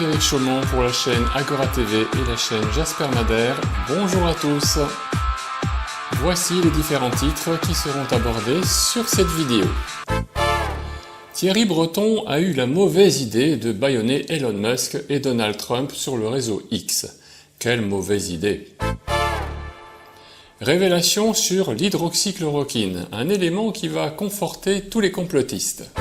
Frédéric Chaumont pour la chaîne Agora TV et la chaîne Jasper Madère. Bonjour à tous. Voici les différents titres qui seront abordés sur cette vidéo. Thierry Breton a eu la mauvaise idée de bâillonner Elon Musk et Donald Trump sur le réseau X. Quelle mauvaise idée! Révélation sur l'hydroxychloroquine, un élément qui va conforter tous les complotistes.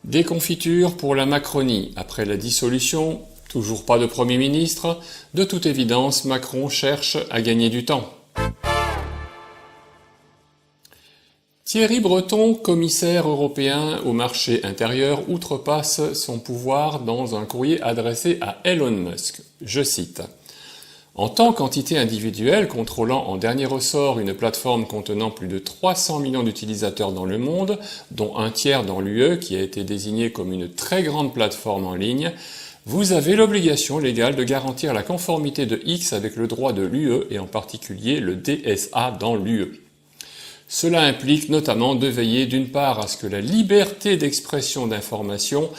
Déconfiture pour la Macronie. Après la dissolution, toujours pas de Premier ministre. De toute évidence, Macron cherche à gagner du temps. Thierry Breton, commissaire européen au marché intérieur, outrepasse son pouvoir dans un courrier adressé à Elon Musk. Je cite. En tant qu'entité individuelle contrôlant en dernier ressort une plateforme contenant plus de 300 millions d'utilisateurs dans le monde, dont un tiers dans l'UE qui a été désignée comme une très grande plateforme en ligne, vous avez l'obligation légale de garantir la conformité de X avec le droit de l'UE et en particulier le DSA dans l'UE. Cela implique notamment de veiller d'une part à ce que la liberté d'expression d'information,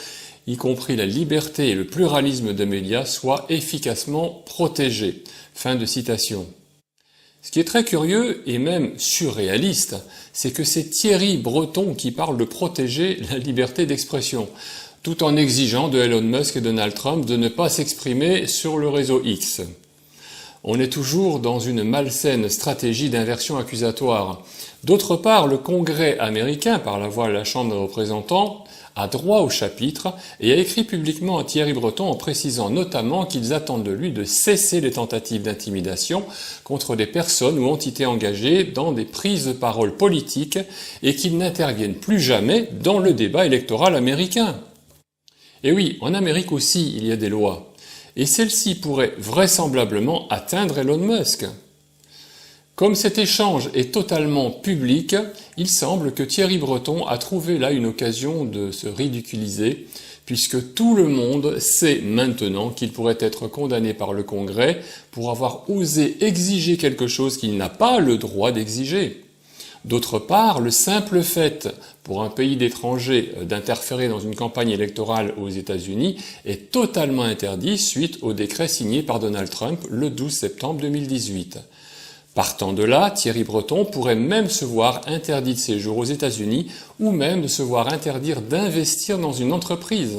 y compris la liberté et le pluralisme des médias, soient efficacement protégés. Fin de citation. Ce qui est très curieux et même surréaliste, c'est que c'est Thierry Breton qui parle de protéger la liberté d'expression, tout en exigeant de Elon Musk et Donald Trump de ne pas s'exprimer sur le réseau X. On est toujours dans une malsaine stratégie d'inversion accusatoire. D'autre part, le Congrès américain, par la voix de la Chambre des représentants, a droit au chapitre et a écrit publiquement à Thierry Breton en précisant notamment qu'ils attendent de lui de cesser les tentatives d'intimidation contre des personnes ou entités engagées dans des prises de parole politiques et qu'il n'intervienne plus jamais dans le débat électoral américain. Et oui, en Amérique aussi, il y a des lois. Et celle-ci pourrait vraisemblablement atteindre Elon Musk. Comme cet échange est totalement public, il semble que Thierry Breton a trouvé là une occasion de se ridiculiser, puisque tout le monde sait maintenant qu'il pourrait être condamné par le Congrès pour avoir osé exiger quelque chose qu'il n'a pas le droit d'exiger. D'autre part, le simple fait pour un pays d'étrangers d'interférer dans une campagne électorale aux États-Unis est totalement interdit suite au décret signé par Donald Trump le 12 septembre 2018. Partant de là, Thierry Breton pourrait même se voir interdit de séjour aux États-Unis ou même de se voir interdire d'investir dans une entreprise.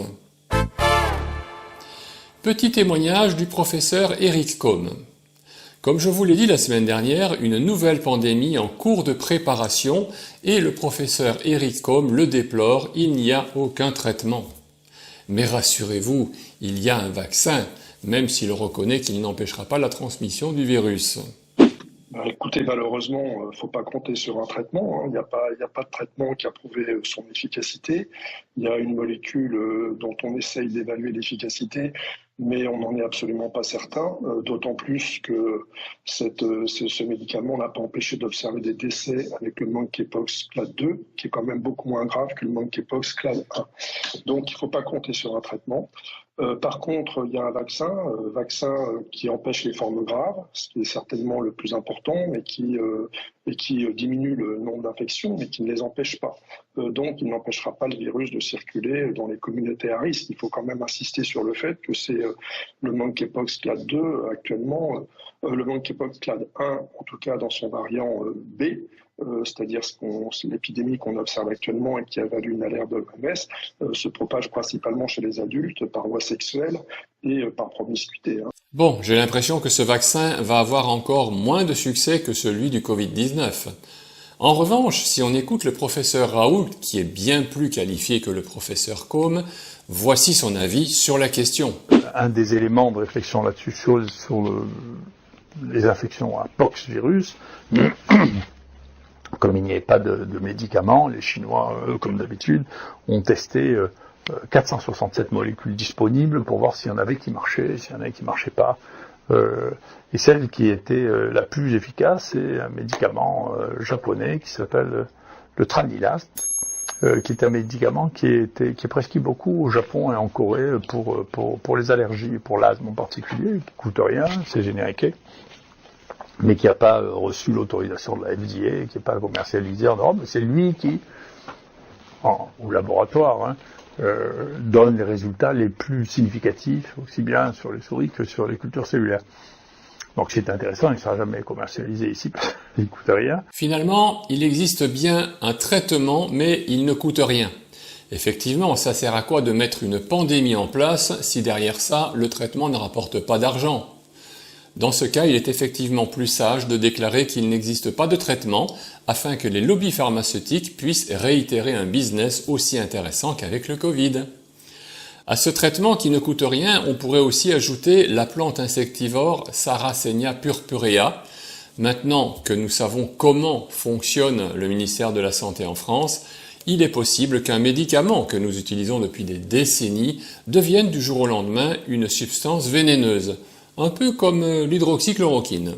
Petit témoignage du professeur Eric Combe. Comme je vous l'ai dit la semaine dernière, une nouvelle pandémie en cours de préparation et le professeur Eric Combe le déplore, il n'y a aucun traitement. Mais rassurez-vous, il y a un vaccin, même s'il reconnaît qu'il n'empêchera pas la transmission du virus. Écoutez, malheureusement, il ne faut pas compter sur un traitement. Il n'y a pas de traitement qui a prouvé son efficacité. Il y a une molécule dont on essaye d'évaluer l'efficacité, mais on n'en est absolument pas certain, d'autant plus que ce médicament n'a pas empêché d'observer des décès avec le monkeypox clade 2, qui est quand même beaucoup moins grave que le monkeypox clade 1. Donc il ne faut pas compter sur un traitement. Par contre, il y a un vaccin qui empêche les formes graves, ce qui est certainement le plus important, et qui diminue le nombre d'infections, mais qui ne les empêche pas. Donc, il n'empêchera pas le virus de circuler dans les communautés à risque. Il faut quand même insister sur le fait que c'est le monkeypox clade 2 actuellement, le monkeypox clade 1, en tout cas dans son variant B, c'est-à-dire l'épidémie qu'on observe actuellement et qui a valu une alerte de l'OMS, se propage principalement chez les adultes par voie sexuelle et par promiscuité. Bon, j'ai l'impression que ce vaccin va avoir encore moins de succès que celui du Covid-19. En revanche, si on écoute le professeur Raoult, qui est bien plus qualifié que le professeur Combe, voici son avis sur la question. Un des éléments de réflexion là-dessus sur les infections à pox-virus, comme il n'y avait pas de médicaments, les Chinois, comme d'habitude, ont testé 467 molécules disponibles pour voir s'il y en avait qui marchaient, s'il y en avait qui ne marchaient pas. Et celle qui était la plus efficace, c'est un médicament japonais qui s'appelle le Tranilast, qui est un médicament qui est prescrit beaucoup au Japon et en Corée pour les allergies, pour l'asthme en particulier, qui coûte rien, c'est génériqué, mais qui n'a pas reçu l'autorisation de la FDA, qui n'est pas commercialisé en Europe. C'est lui qui, au laboratoire, donne les résultats les plus significatifs, aussi bien sur les souris que sur les cultures cellulaires. Donc c'est intéressant, il ne sera jamais commercialisé ici parce qu'il ne coûte rien. Finalement, il existe bien un traitement, mais il ne coûte rien. Effectivement, ça sert à quoi de mettre une pandémie en place si derrière ça, le traitement ne rapporte pas d'argent ? Dans ce cas, il est effectivement plus sage de déclarer qu'il n'existe pas de traitement afin que les lobbies pharmaceutiques puissent réitérer un business aussi intéressant qu'avec le Covid. À ce traitement qui ne coûte rien, on pourrait aussi ajouter la plante insectivore Sarracenia purpurea. Maintenant que nous savons comment fonctionne le ministère de la Santé en France, il est possible qu'un médicament que nous utilisons depuis des décennies devienne du jour au lendemain une substance vénéneuse. Un peu comme l'hydroxychloroquine.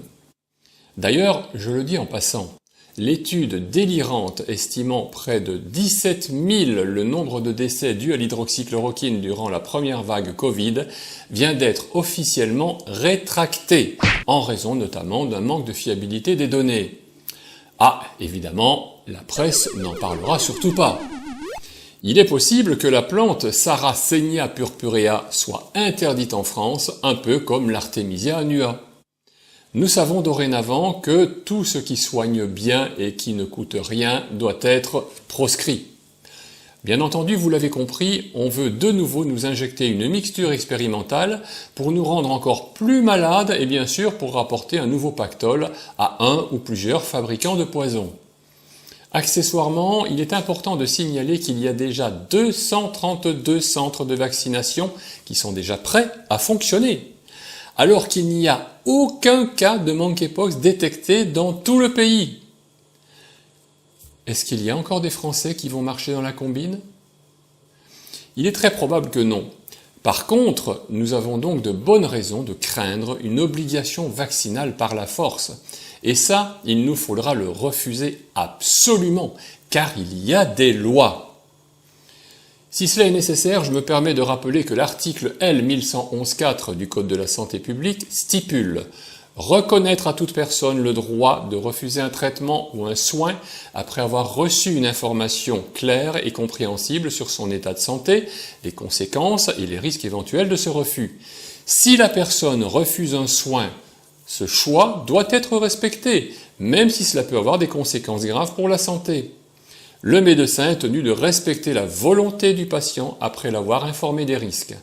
D'ailleurs, je le dis en passant, l'étude délirante estimant près de 17 000 le nombre de décès dus à l'hydroxychloroquine durant la première vague Covid vient d'être officiellement rétractée, en raison notamment d'un manque de fiabilité des données. Ah, évidemment, la presse n'en parlera surtout pas. Il est possible que la plante Sarracenia purpurea soit interdite en France, un peu comme l'Artemisia annua. Nous savons dorénavant que tout ce qui soigne bien et qui ne coûte rien doit être proscrit. Bien entendu, vous l'avez compris, on veut de nouveau nous injecter une mixture expérimentale pour nous rendre encore plus malades et bien sûr pour rapporter un nouveau pactole à un ou plusieurs fabricants de poison. Accessoirement, il est important de signaler qu'il y a déjà 232 centres de vaccination qui sont déjà prêts à fonctionner, alors qu'il n'y a aucun cas de monkeypox détecté dans tout le pays. Est-ce qu'il y a encore des Français qui vont marcher dans la combine ? Il est très probable que non. Par contre, nous avons donc de bonnes raisons de craindre une obligation vaccinale par la force. Et ça, il nous faudra le refuser absolument, car il y a des lois. Si cela est nécessaire, je me permets de rappeler que l'article L 1111-4 du Code de la santé publique stipule « Reconnaître à toute personne le droit de refuser un traitement ou un soin après avoir reçu une information claire et compréhensible sur son état de santé, les conséquences et les risques éventuels de ce refus. Si la personne refuse un soin, ce choix doit être respecté, même si cela peut avoir des conséquences graves pour la santé. Le médecin est tenu de respecter la volonté du patient après l'avoir informé des risques.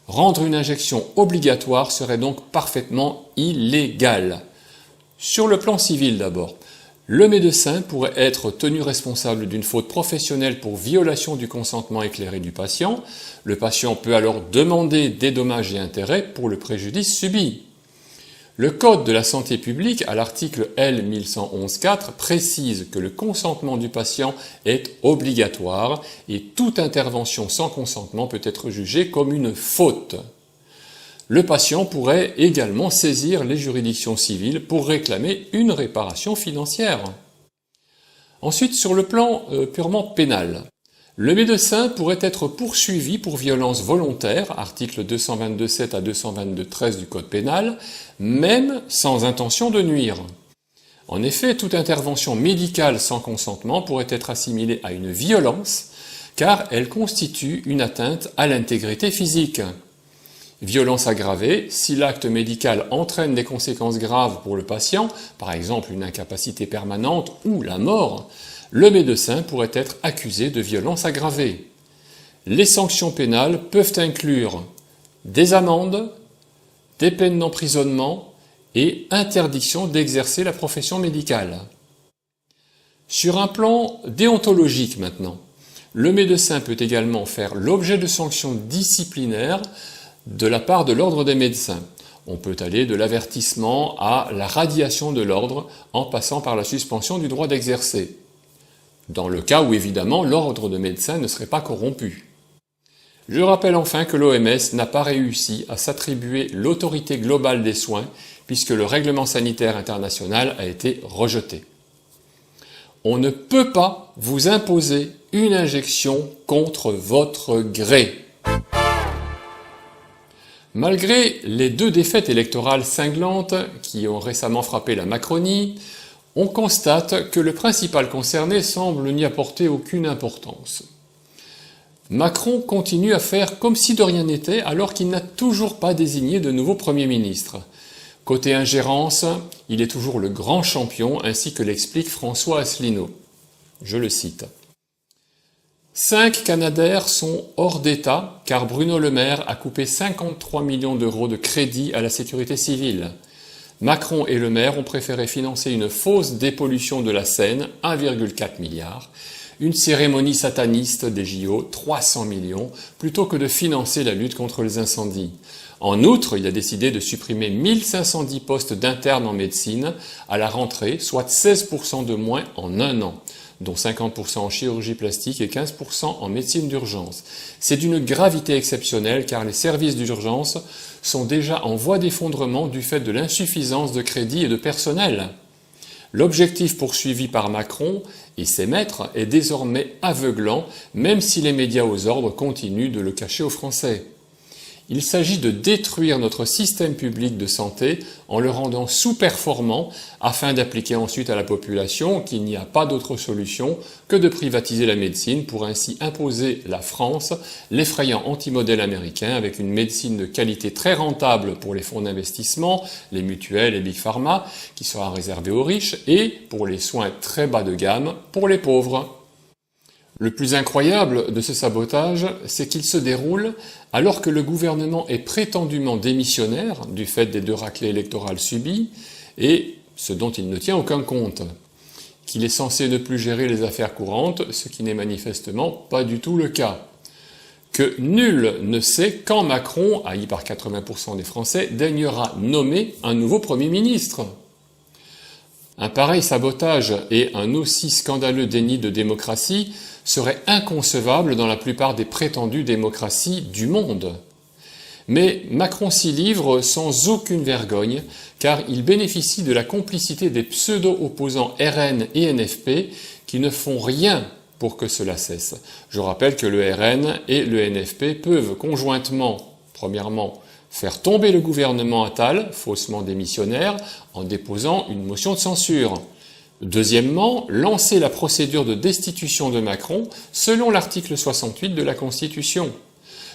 Rendre une injection obligatoire serait donc parfaitement illégal. Sur le plan civil d'abord, le médecin pourrait être tenu responsable d'une faute professionnelle pour violation du consentement éclairé du patient. Le patient peut alors demander des dommages et intérêts pour le préjudice subi. Le Code de la santé publique, à l'article L 1111-4, précise que le consentement du patient est obligatoire et toute intervention sans consentement peut être jugée comme une faute. Le patient pourrait également saisir les juridictions civiles pour réclamer une réparation financière. Ensuite, sur le plan purement pénal, le médecin pourrait être poursuivi pour violence volontaire, article 222.7 à 222.13 du Code pénal, même sans intention de nuire. En effet, toute intervention médicale sans consentement pourrait être assimilée à une violence, car elle constitue une atteinte à l'intégrité physique. Violence aggravée, si l'acte médical entraîne des conséquences graves pour le patient, par exemple une incapacité permanente ou la mort, le médecin pourrait être accusé de violence aggravée. Les sanctions pénales peuvent inclure des amendes, des peines d'emprisonnement et interdiction d'exercer la profession médicale. Sur un plan déontologique maintenant, le médecin peut également faire l'objet de sanctions disciplinaires de la part de l'ordre des médecins. On peut aller de l'avertissement à la radiation de l'ordre en passant par la suspension du droit d'exercer. Dans le cas où évidemment l'ordre de médecins ne serait pas corrompu. Je rappelle enfin que l'OMS n'a pas réussi à s'attribuer l'autorité globale des soins puisque le règlement sanitaire international a été rejeté. On ne peut pas vous imposer une injection contre votre gré. Malgré les 2 défaites électorales cinglantes qui ont récemment frappé la Macronie, on constate que le principal concerné semble n'y apporter aucune importance. Macron continue à faire comme si de rien n'était alors qu'il n'a toujours pas désigné de nouveau Premier ministre. Côté ingérence, il est toujours le grand champion, ainsi que l'explique François Asselineau. Je le cite. 5 Canadair sont hors d'état car Bruno Le Maire a coupé 53 millions d'euros de crédit à la sécurité civile. Macron et Le Maire ont préféré financer une fausse dépollution de la Seine, 1,4 milliard, une cérémonie sataniste des JO, 300 millions, plutôt que de financer la lutte contre les incendies. En outre, il a décidé de supprimer 1510 postes d'internes en médecine à la rentrée, soit 16% de moins en un an, dont 50% en chirurgie plastique et 15% en médecine d'urgence. C'est d'une gravité exceptionnelle car les services d'urgence sont déjà en voie d'effondrement du fait de l'insuffisance de crédit et de personnel. L'objectif poursuivi par Macron et ses maîtres est désormais aveuglant, même si les médias aux ordres continuent de le cacher aux Français. Il s'agit de détruire notre système public de santé en le rendant sous-performant afin d'appliquer ensuite à la population qu'il n'y a pas d'autre solution que de privatiser la médecine pour ainsi imposer la France, l'effrayant anti-modèle américain avec une médecine de qualité très rentable pour les fonds d'investissement, les mutuelles et Big Pharma, qui sera réservée aux riches, et pour les soins très bas de gamme pour les pauvres. Le plus incroyable de ce sabotage, c'est qu'il se déroule alors que le gouvernement est prétendument démissionnaire du fait des 2 raclées électorales subies, et ce dont il ne tient aucun compte, qu'il est censé ne plus gérer les affaires courantes, ce qui n'est manifestement pas du tout le cas, que nul ne sait quand Macron, haï par 80% des Français, daignera nommer un nouveau Premier ministre. Un pareil sabotage et un aussi scandaleux déni de démocratie serait inconcevable dans la plupart des prétendues démocraties du monde. Mais Macron s'y livre sans aucune vergogne, car il bénéficie de la complicité des pseudo-opposants RN et NFP qui ne font rien pour que cela cesse. Je rappelle que le RN et le NFP peuvent conjointement, premièrement, faire tomber le gouvernement Attal, faussement démissionnaire, en déposant une motion de censure. Deuxièmement, lancer la procédure de destitution de Macron selon l'article 68 de la Constitution.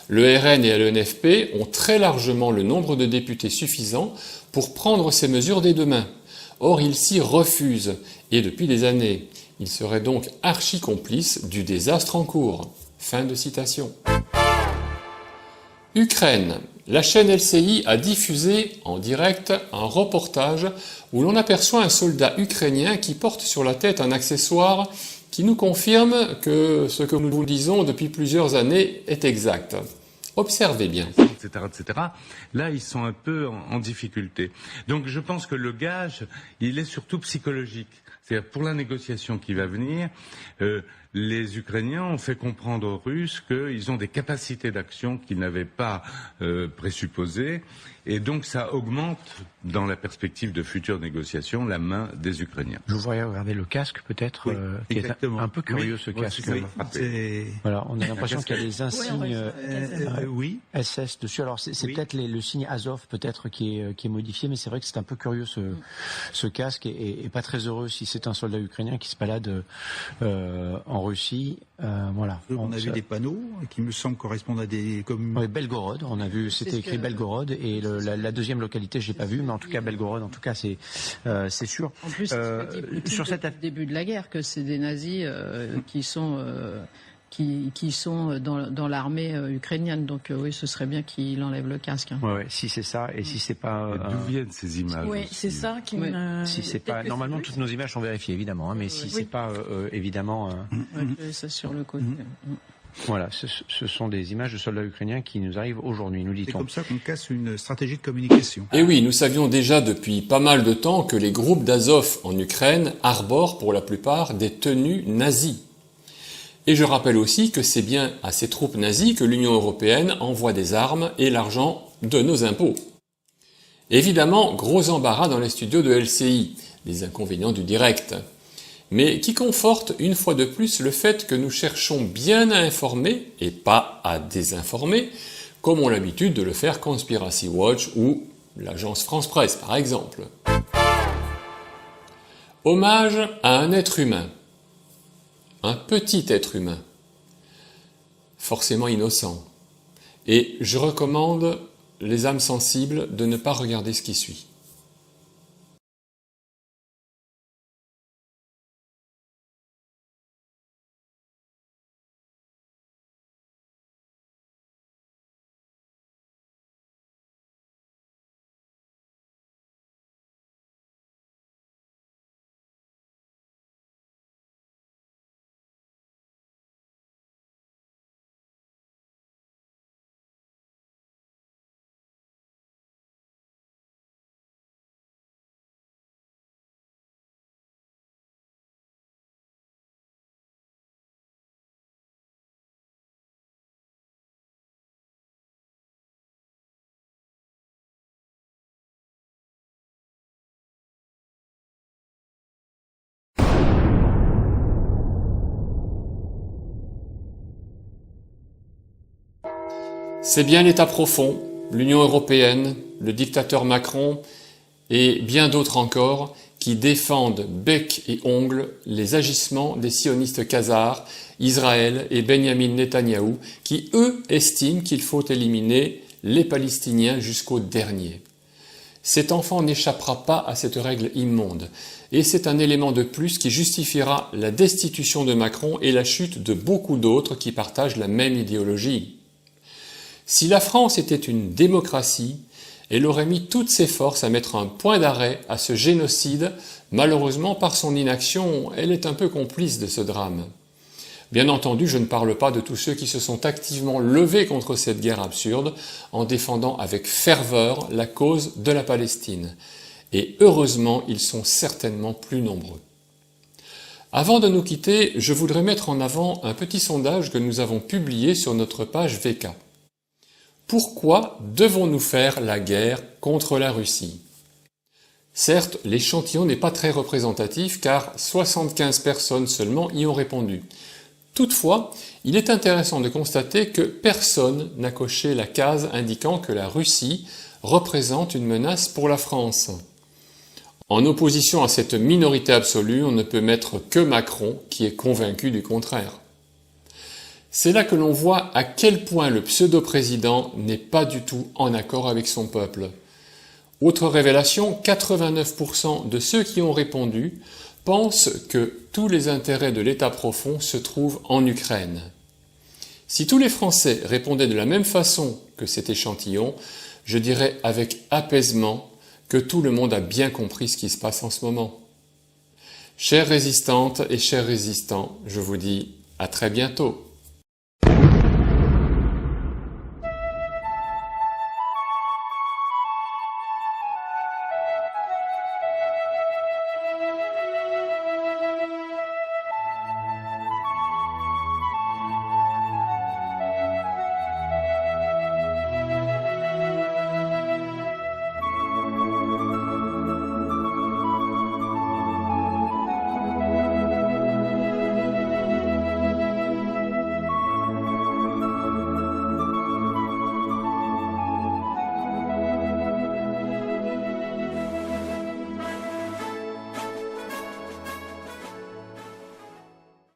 Le RN et le NFP ont très largement le nombre de députés suffisant pour prendre ces mesures dès demain. Or, ils s'y refusent, et depuis des années. Ils seraient donc archi-complices du désastre en cours. Fin de citation. Ukraine. La chaîne LCI a diffusé en direct un reportage où l'on aperçoit un soldat ukrainien qui porte sur la tête un accessoire qui nous confirme que ce que nous vous disons depuis plusieurs années est exact. Observez bien. Etc. Là, ils sont un peu en difficulté. Donc, je pense que le gage, il est surtout psychologique. C'est-à-dire, pour la négociation qui va venir, les Ukrainiens ont fait comprendre aux Russes qu'ils ont des capacités d'action qu'ils n'avaient pas présupposées. Et donc, ça augmente, dans la perspective de futures négociations, la main des Ukrainiens. Je voudrais regarder le casque, peut-être, qui est un peu curieux, ce casque. Voilà, on a l'impression qu'il y a des insignes SS dessus. Alors, c'est peut-être le signe Azov, peut-être, qui est modifié, mais c'est vrai que c'est un peu curieux, ce casque, et pas très heureux si c'est un soldat ukrainien qui se balade en Russie. Voilà. On a vu des panneaux qui me semblent correspondre à des communes. Oui, Belgorod, on a vu, c'était écrit Belgorod, et la deuxième localité, je l'ai pas vue, mais en tout cas Belgorod, en tout cas c'est sûr. En plus, c'est sur le début de la guerre que c'est des nazis qui sont dans l'armée ukrainienne. Donc oui, ce serait bien qu'il enlève le casque. Hein. Ouais, si c'est ça, et si c'est pas... D'où viennent ces images? Oui, c'est ça qui me... Si c'est pas... Normalement, toutes nos images sont vérifiées, évidemment, hein, mais si c'est pas, évidemment... ça sur le côté. Voilà, ce sont des images de soldats ukrainiens qui nous arrivent aujourd'hui, nous dit-on. C'est comme ça qu'on casse une stratégie de communication. Et oui, nous savions déjà depuis pas mal de temps que les groupes d'Azov en Ukraine arborent pour la plupart des tenues nazies. Et je rappelle aussi que c'est bien à ces troupes nazies que l'Union européenne envoie des armes et l'argent de nos impôts. Évidemment, gros embarras dans les studios de LCI, les inconvénients du direct, mais qui conforte une fois de plus le fait que nous cherchons bien à informer et pas à désinformer, comme ont l'habitude de le faire Conspiracy Watch ou l'agence France Presse par exemple. Hommage à un être humain. Un petit être humain. forcément innocent. Et je recommande les âmes sensibles de ne pas regarder ce qui suit. C'est bien l'État profond, l'Union européenne, le dictateur Macron et bien d'autres encore qui défendent bec et ongles les agissements des sionistes khazars, Israël et Benyamin Netanyahou, qui eux estiment qu'il faut éliminer les Palestiniens jusqu'au dernier. Cet enfant n'échappera pas à cette règle immonde, et c'est un élément de plus qui justifiera la destitution de Macron et la chute de beaucoup d'autres qui partagent la même idéologie. Si la France était une démocratie, elle aurait mis toutes ses forces à mettre un point d'arrêt à ce génocide. Malheureusement, par son inaction, elle est un peu complice de ce drame. Bien entendu, je ne parle pas de tous ceux qui se sont activement levés contre cette guerre absurde en défendant avec ferveur la cause de la Palestine. Et heureusement, ils sont certainement plus nombreux. Avant de nous quitter, je voudrais mettre en avant un petit sondage que nous avons publié sur notre page VK. Pourquoi devons-nous faire la guerre contre la Russie? Certes, l'échantillon n'est pas très représentatif car 75 personnes seulement y ont répondu. Toutefois, il est intéressant de constater que personne n'a coché la case indiquant que la Russie représente une menace pour la France. En opposition à cette minorité absolue, on ne peut mettre que Macron qui est convaincu du contraire. C'est là que l'on voit à quel point le pseudo-président n'est pas du tout en accord avec son peuple. Autre révélation, 89% de ceux qui ont répondu pensent que tous les intérêts de l'État profond se trouvent en Ukraine. Si tous les Français répondaient de la même façon que cet échantillon, je dirais avec apaisement que tout le monde a bien compris ce qui se passe en ce moment. Chères résistantes et chers résistants, je vous dis à très bientôt.